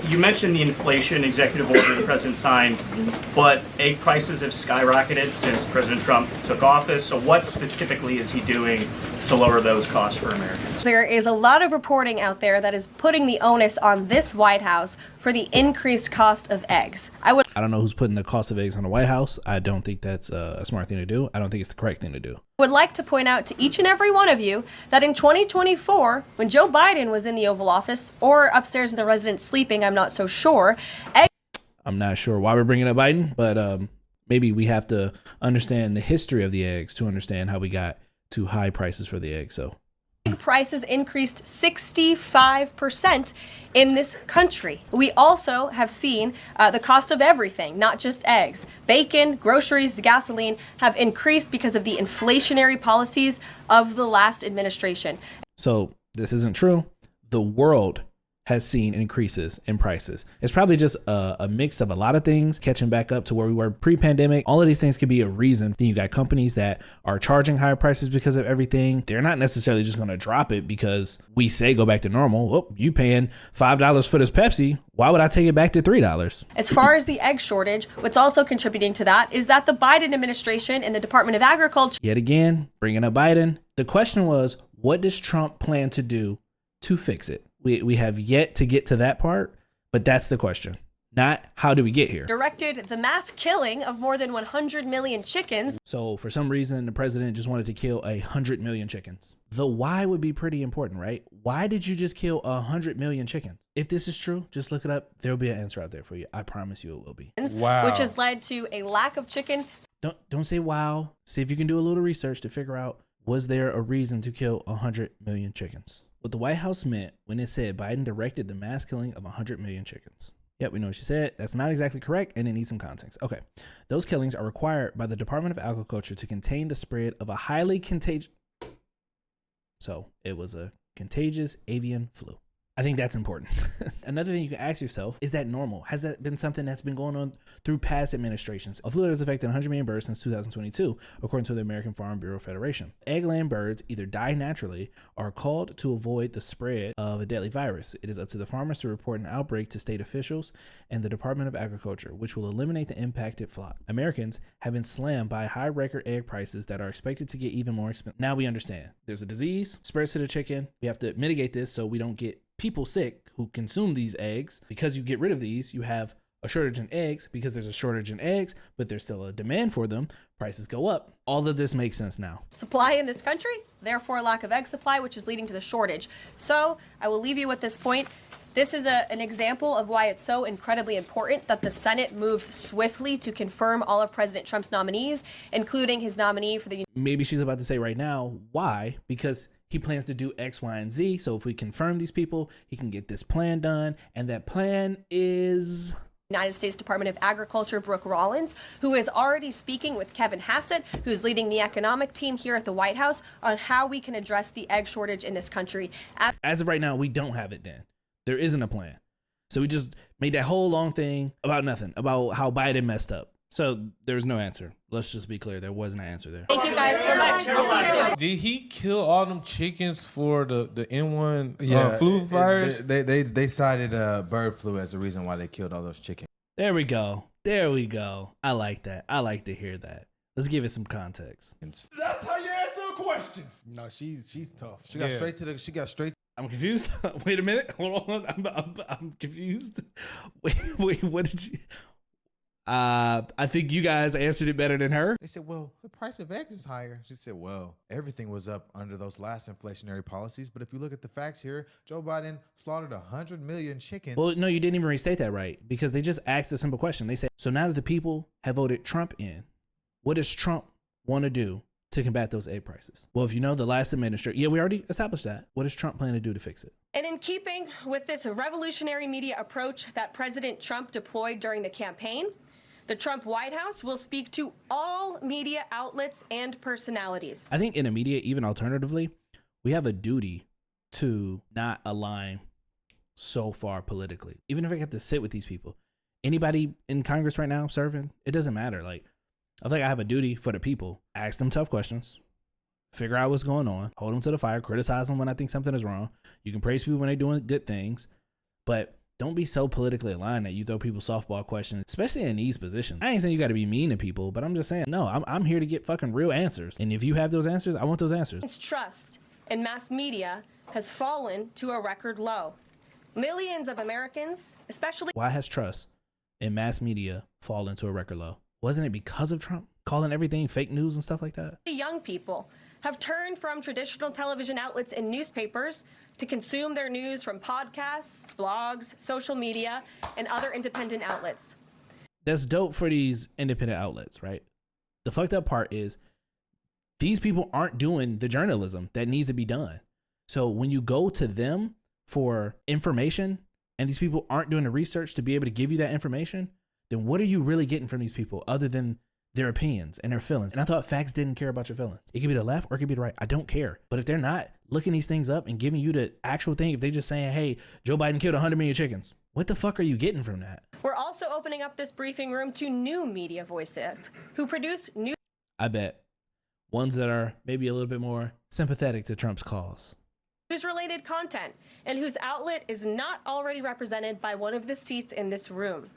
You mentioned the inflation executive order the president signed, but egg prices have skyrocketed since President Trump took office. So what specifically is he doing to lower those costs for Americans? There is a lot of reporting out there that is putting the onus on this White House for the increased cost of eggs. I don't know who's putting the cost of eggs on the White House. I don't think that's a smart thing to do. I don't think it's the correct thing to do. Would like to point out to each and every one of you that in 2024, when Joe Biden was in the Oval Office or upstairs in the residence sleeping, I'm not so sure. I'm not sure why we're bringing up Biden, but maybe we have to understand the history of the eggs to understand how we got to high prices for the eggs. So prices increased 65% in this country. We also have seen the cost of everything, not just eggs. Bacon, groceries, gasoline have increased because of the inflationary policies of the last administration. So this isn't true. The world has seen increases in prices. It's probably just a mix of a lot of things catching back up to where we were pre-pandemic. All of these things could be a reason. Then you got companies that are charging higher prices because of everything. They're not necessarily just going to drop it because we say go back to normal. Oh, you paying $5 for this Pepsi. Why would I take it back to $3? As far as the egg shortage, what's also contributing to that is that the Biden administration and the Department of Agriculture, yet again, bringing up Biden. The question was, what does Trump plan to do to fix it? We have yet to get to that part, but that's the question. Not how do we get here? Directed the mass killing of more than 100 million chickens. So for some reason, the president just wanted to kill 100 million chickens. The why would be pretty important, right? Why did you just kill 100 million chickens? If this is true, just look it up. There'll be an answer out there for you. I promise you it will be. Wow. Which has led to a lack of chicken. Don't say wow. See if you can do a little research to figure out, was there a reason to kill 100 million chickens? What the White House meant when it said Biden directed the mass killing of 100 million chickens. Yep, we know what she said. That's not exactly correct, and it needs some context. Okay, those killings are required by the Department of Agriculture to contain the spread of a highly contagious... So, it was a contagious avian flu. I think that's important. Another thing you can ask yourself, is that normal? Has that been something that's been going on through past administrations? A flu that has affected 100 million birds since 2022, according to the American Farm Bureau Federation. Egg-laying birds either die naturally or are culled to avoid the spread of a deadly virus. It is up to the farmers to report an outbreak to state officials and the Department of Agriculture, which will eliminate the impacted flock. Americans have been slammed by high record egg prices that are expected to get even more expensive. Now we understand. There's a disease, spreads to the chicken. We have to mitigate this so we don't get people sick who consume these eggs. Because you get rid of these, you have a shortage in eggs. Because there's a shortage in eggs, but there's still a demand for them, prices go up. All of this makes sense now. Supply in this country, therefore a lack of egg supply, which is leading to the shortage. So I will leave you with this point. This is an example of why it's so incredibly important that the Senate moves swiftly to confirm all of President Trump's nominees, including his nominee for the... Maybe she's about to say right now, why? Because he plans to do X, Y, and Z. So if we confirm these people, he can get this plan done. And that plan is... United States Department of Agriculture, Brooke Rollins, who is already speaking with Kevin Hassett, who's leading the economic team here at the White House, on how we can address the egg shortage in this country. As of right now, we don't have it then. There isn't a plan. So we just made that whole long thing about nothing, about how Biden messed up. So there's no answer. Let's just be clear. There wasn't an answer there. Thank you guys so much. Did he kill all them chickens for the N1 flu virus? They cited bird flu as the reason why they killed all those chickens. There we go. There we go. I like that. I like to hear that. Let's give it some context. That's how you answer a question. No, she's tough. She got straight. I'm confused. Wait a minute. Hold on. I'm confused. Wait. What did you? I think you guys answered it better than her. They said, well, the price of eggs is higher. She said, well, everything was up under those last inflationary policies. But if you look at the facts here, Joe Biden slaughtered 100 million chickens. Well, no, you didn't even restate that right, because they just asked a simple question. They said, so now that the people have voted Trump in, what does Trump want to do to combat those egg prices? Well, if you know the last administration, we already established that. What does Trump plan to do to fix it? And in keeping with this revolutionary media approach that President Trump deployed during the campaign, the Trump White House will speak to all media outlets and personalities. I think in the media, even alternatively, we have a duty to not align so far politically. Even if I get to sit with these people, anybody in Congress right now serving, it doesn't matter. Like, I think I have a duty for the people. Ask them tough questions. Figure out what's going on. Hold them to the fire. Criticize them when I think something is wrong. You can praise people when they're doing good things. But don't be so politically aligned that you throw people softball questions, especially in these positions. I ain't saying you got to be mean to people, but I'm just saying, no, I'm here to get fucking real answers. And if you have those answers, I want those answers. Trust in mass media has fallen to a record low. Millions of Americans, especially Why has trust in mass media fallen to a record low? Wasn't it because of Trump calling everything fake news and stuff like that? young people, have turned from traditional television outlets and newspapers to consume their news from podcasts, blogs, social media, and other independent outlets. That's dope for these independent outlets, right? The fucked up part is these people aren't doing the journalism that needs to be done. So when you go to them for information and these people aren't doing the research to be able to give you that information, then what are you really getting from these people other than their opinions and their feelings? And I thought facts didn't care about your feelings. It could be the left or it could be the right. I don't care. But if they're not looking these things up and giving you the actual thing, if they just saying, hey, Joe Biden killed 100 million chickens, what the fuck are you getting from that? We're also opening up this briefing room to new media voices who produce news I bet. Ones that are maybe a little bit more sympathetic to Trump's cause. related content and whose outlet is not already represented by one of the seats in this room.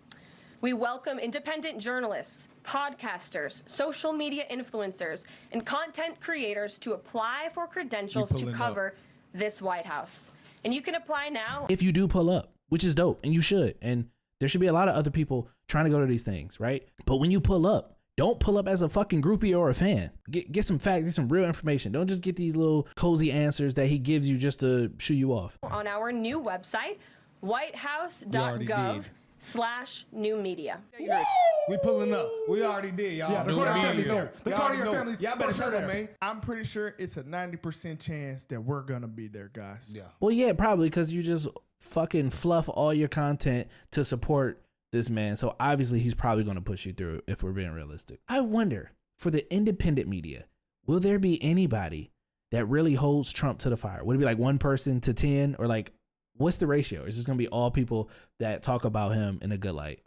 We welcome independent journalists, podcasters, social media influencers, and content creators to apply for credentials to cover this White House. And you can apply now. If you do pull up, which is dope, and you should, and there should be a lot of other people trying to go to these things, right? But when you pull up, don't pull up as a fucking groupie or a fan. Get some facts, get some real information. Don't just get these little cozy answers that he gives you just to shoo you off. On our new website, whitehouse.gov/new media. We pulling up. We already did, y'all. Yeah, the Carter family's there. The Y'all Carter know. family's Y'all better for sure shut up, there. man. I'm pretty sure it's a 90% chance that we're gonna be there, guys. Yeah. Well, yeah, probably because you just fucking fluff all your content to support this man. So obviously he's probably going to push you through if we're being realistic. I wonder, for the independent media, will there be anybody that really holds Trump to the fire? Would it be like 1 person to 10, or like what's the ratio? Is this going to be all people that talk about him in a good light?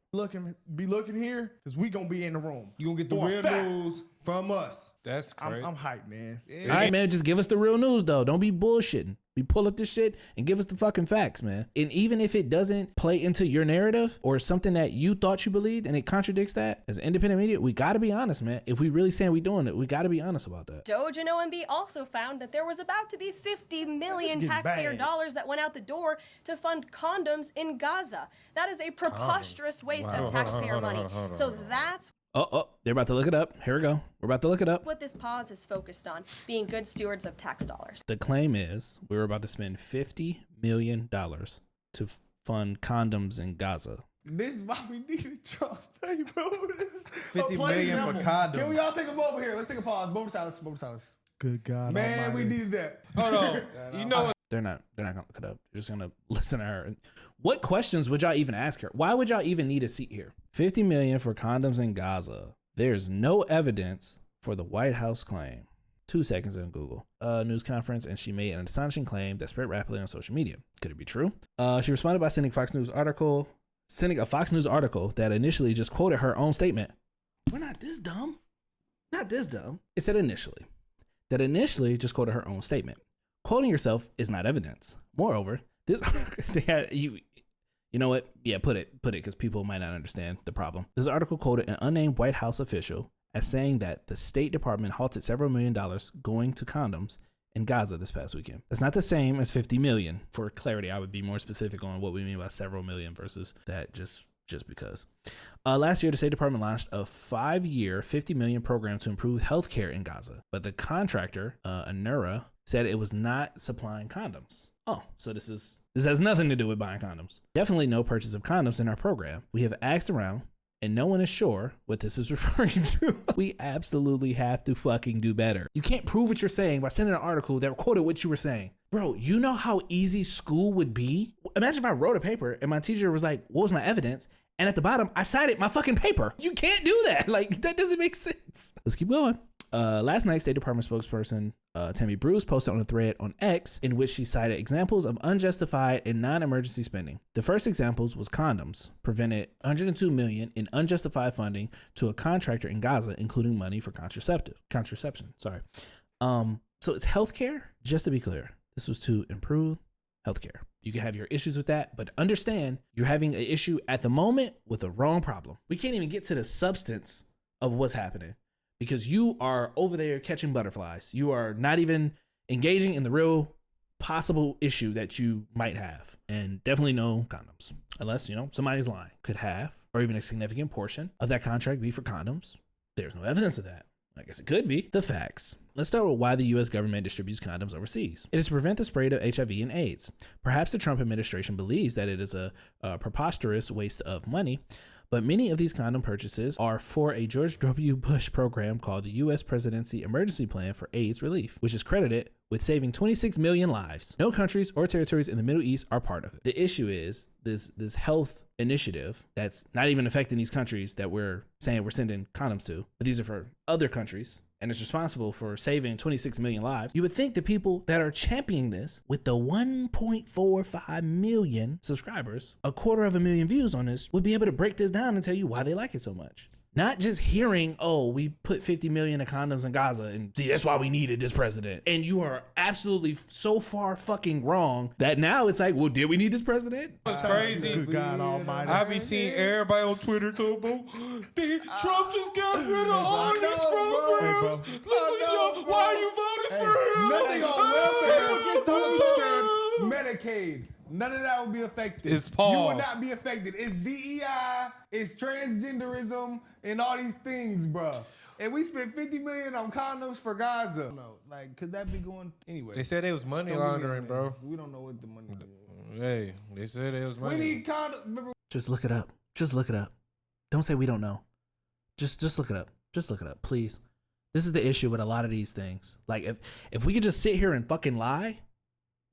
Be looking here because we gonna be in the room. You gonna get the For a real fact. news from us. That's crazy. I'm hyped, man. All right, man, just give us the real news though. Don't be bullshitting. We pull up this shit and give us the fucking facts, man. And even if it doesn't play into your narrative or something that you thought you believed and it contradicts that, as independent media, we got to be honest, man. If we really saying we doing it, we got to be honest about that. Doge and OMB also found that there was about to be $50 million getting taxpayer bad. dollars that went out the door to fund condoms in Gaza. That is a preposterous waste of taxpayer money. So that's Oh, they're about to look it up. Here we go. We're about to look it up. what this pause is focused on, being good stewards of tax dollars. The claim is we were about to spend $50 million to fund condoms in Gaza. This is why we needed Trump. Hey, bro, this is 50 million for condoms. Can we all take a moment here? Let's take a pause. Moment of silence. Moment of silence. Good God, Man, we Almighty. needed that. Hold on. You know what? They're not gonna look it up. They're just gonna listen to her. What questions would y'all even ask her? Why would y'all even need a seat here? 50 million for condoms in Gaza. There's no evidence for the White House claim. 2 seconds in Google news conference, and she made an astonishing claim that spread rapidly on social media. Could it be true? She responded by sending a Fox News article that initially just quoted her own statement. We're not this dumb. Not this dumb. It said initially just quoted her own statement. Quoting yourself is not evidence. Moreover, this they had you know what? Yeah, put it because people might not understand the problem. This article quoted an unnamed White House official as saying that the State Department halted several $1 million going to condoms in Gaza this past weekend. That's not the same as 50 million. For clarity, I would be more specific on what we mean by several million versus that just because. Last year, the State Department launched a 5-year, $50 million program to improve healthcare in Gaza, but the contractor, Anura, said it was not supplying condoms. Oh, so this has nothing to do with buying condoms. Definitely no purchase of condoms in our program. We have asked around, and no one is sure what this is referring to. We absolutely have to fucking do better. You can't prove what you're saying by sending an article that quoted what you were saying. Bro, you know how easy school would be? Imagine if I wrote a paper and my teacher was like, what was my evidence? And at the bottom, I cited my fucking paper. You can't do that. Like, that doesn't make sense. Let's keep going. Last night, State Department spokesperson Tammy Bruce posted on a thread on X in which she cited examples of unjustified and non-emergency spending. The first examples was condoms, prevented $102 million in unjustified funding to a contractor in Gaza, including money for contraception. So it's healthcare. Just to be clear, this was to improve healthcare. You can have your issues with that, but understand you're having an issue at the moment with a wrong problem. We can't even get to the substance of what's happening because you are over there catching butterflies. You are not even engaging in the real possible issue that you might have. And definitely no condoms. Unless, somebody's lying. Could have, or even a significant portion of that contract be for condoms. There's no evidence of that. I guess it could be. The facts. Let's start with why the US government distributes condoms overseas. It is to prevent the spread of HIV and AIDS. Perhaps the Trump administration believes that it is a preposterous waste of money, but many of these condom purchases are for a George W. Bush program called the U.S. Presidency Emergency Plan for AIDS Relief, which is credited with saving 26 million lives. No countries or territories in the Middle East are part of it. The issue is this health initiative that's not even affecting these countries that we're saying we're sending condoms to, but these are for other countries, and it's responsible for saving 26 million lives. You would think the people that are championing this with the 1.45 million subscribers, 250,000 views on this, would be able to break this down and tell you why they like it so much. Not just hearing, oh, we put 50 million of condoms in Gaza and see, that's why we needed this president. And you are absolutely so far fucking wrong that now it's like, well, did we need this president? It's crazy. Good God Almighty. I be seeing everybody on Twitter talking about, Trump just got rid of all these programs. Hey, Look at y'all. Why are you voting for him? Nothing on welfare. Food stamps, Medicaid. None of that will be affected. It's Paul. You will not be affected. It's DEI, it's transgenderism, and all these things, bruh. And we spent 50 million on condoms for Gaza. No, could that be going anyway? They said it was money laundering, bro. We don't know what the money is. Hey, they said it was money. We need condoms. Remember, Just look it up. Just look it up. Don't say we don't know. Just look it up. Just look it up, please. This is the issue with a lot of these things. Like if we could just sit here and fucking lie,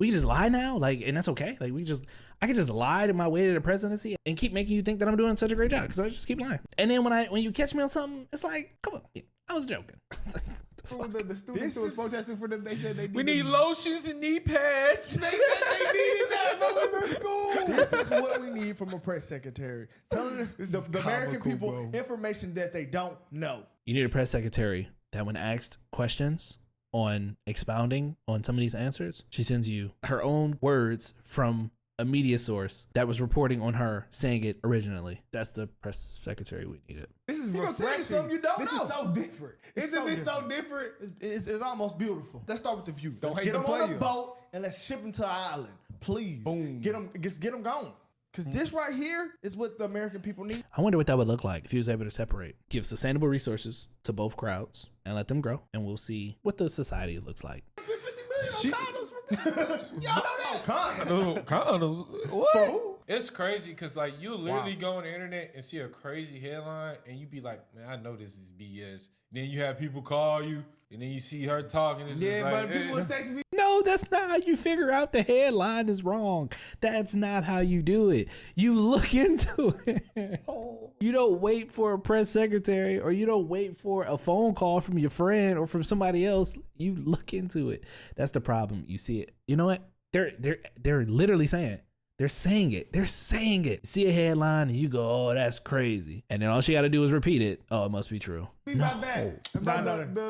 we can just lie now, and that's okay. I could just lie to my way to the presidency and keep making you think that I'm doing such a great job because I just keep lying. And then when you catch me on something, it's like, come on, I was joking. the students who was protesting for them, they said they We need lotions and knee pads. They said they needed that. Remember the school? This is what we need from a press secretary. Telling us is the American comical, people bro. information that they don't know. You need a press secretary that when asked questions on expounding on some of these answers, she sends you her own words from a media source that was reporting on her saying it originally. That's the press secretary we needed. This is gonna tell you refreshing. something you don't This know. is so different. Isn't this so different? It's almost beautiful. Let's start with the view. Let's hate get the them on a players. boat and let's ship them to our island. Please. Boom. Get them going. Because this right here is what the American people need. I wonder what that would look like if he was able to separate, give sustainable resources to both crowds and let them grow, and we'll see what the society looks like. Spent 50 million on condoms. Y'all know that. Condoms. What? It's crazy because you literally go on the internet and see a crazy headline and you be like, man, I know this is BS. Then you have people call you and then you see her talking. It's just But like, people was texting me. No, that's not how you figure out the headline is wrong. That's not how you do it. You look into it. You don't wait for a press secretary or you don't wait for a phone call from your friend or from somebody else. You look into it. That's the problem. You see it. You know what? They're literally saying it. They're saying it. They're saying it. You see a headline and you go, oh, that's crazy. And then all she got to do is repeat it. Oh, it must be true. About that. About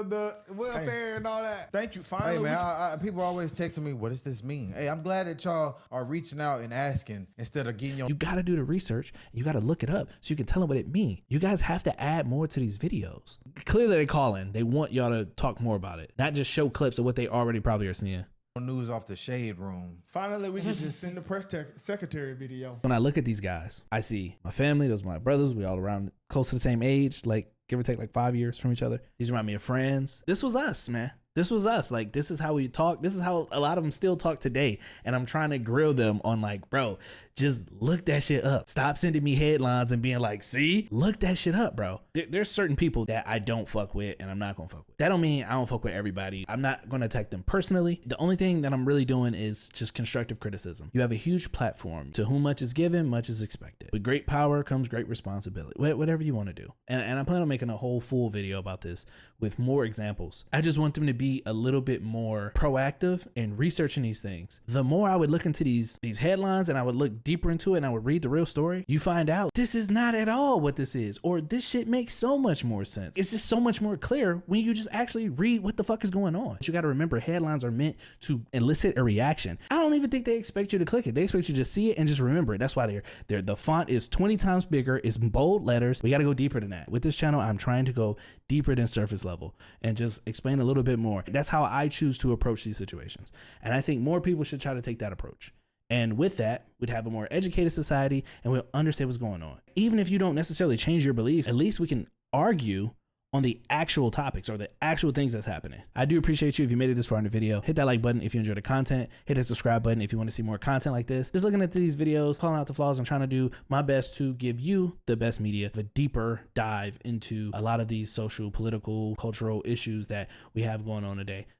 the welfare and all that. Thank you. Finally. Hey man, people always texting me, what does this mean? Hey, I'm glad that y'all are reaching out and asking instead of getting your You got to do the research. You got to look it up so you can tell them what it means. You guys have to add more to these videos. Clearly they calling. They want y'all to talk more about it, not just show clips of what they already probably are seeing. news off the shade room. Finally, we can just send the press secretary video. When I look at these guys, I see my family, those are my brothers, we all around close to the same age, give or take 5 years from each other. These remind me of friends. This was us, man. This was us. This is how we talk. This is how a lot of them still talk today. And I'm trying to grill them on bro, just look that shit up. Stop sending me headlines and being like, see, look that shit up, bro. There's certain people that I don't fuck with and I'm not gonna fuck with. That don't mean I don't fuck with everybody. I'm not gonna attack them personally. The only thing that I'm really doing is just constructive criticism. You have a huge platform. To whom much is given, much is expected. With great power comes great responsibility. Whatever you want to do. And I plan on making a whole full video about this with more examples. I just want them to be a little bit more proactive in researching these things. The more I would look into these headlines and I would look deeper into it and I would read the real story, you find out this is not at all what this is, or this shit makes so much more sense. It's just so much more clear when you just actually read what the fuck is going on. But you got to remember, headlines are meant to elicit a reaction. I don't even think they expect you to click it. They expect you to just see it and just remember it. That's why the font is 20 times bigger. It's bold letters. We got to go deeper than that. With this channel, I'm trying to go deeper than surface level and just explain a little bit more. That's how I choose to approach these situations. And I think more people should try to take that approach. And with that, we'd have a more educated society and we'll understand what's going on. Even if you don't necessarily change your beliefs, at least we can argue on the actual topics or the actual things that's happening. I do appreciate you if you made it this far in the video. Hit that like button if you enjoyed the content. Hit that subscribe button if you want to see more content like this. Just looking at these videos, calling out the flaws, and trying to do my best to give you the best media, a deeper dive into a lot of these social, political, cultural issues that we have going on today.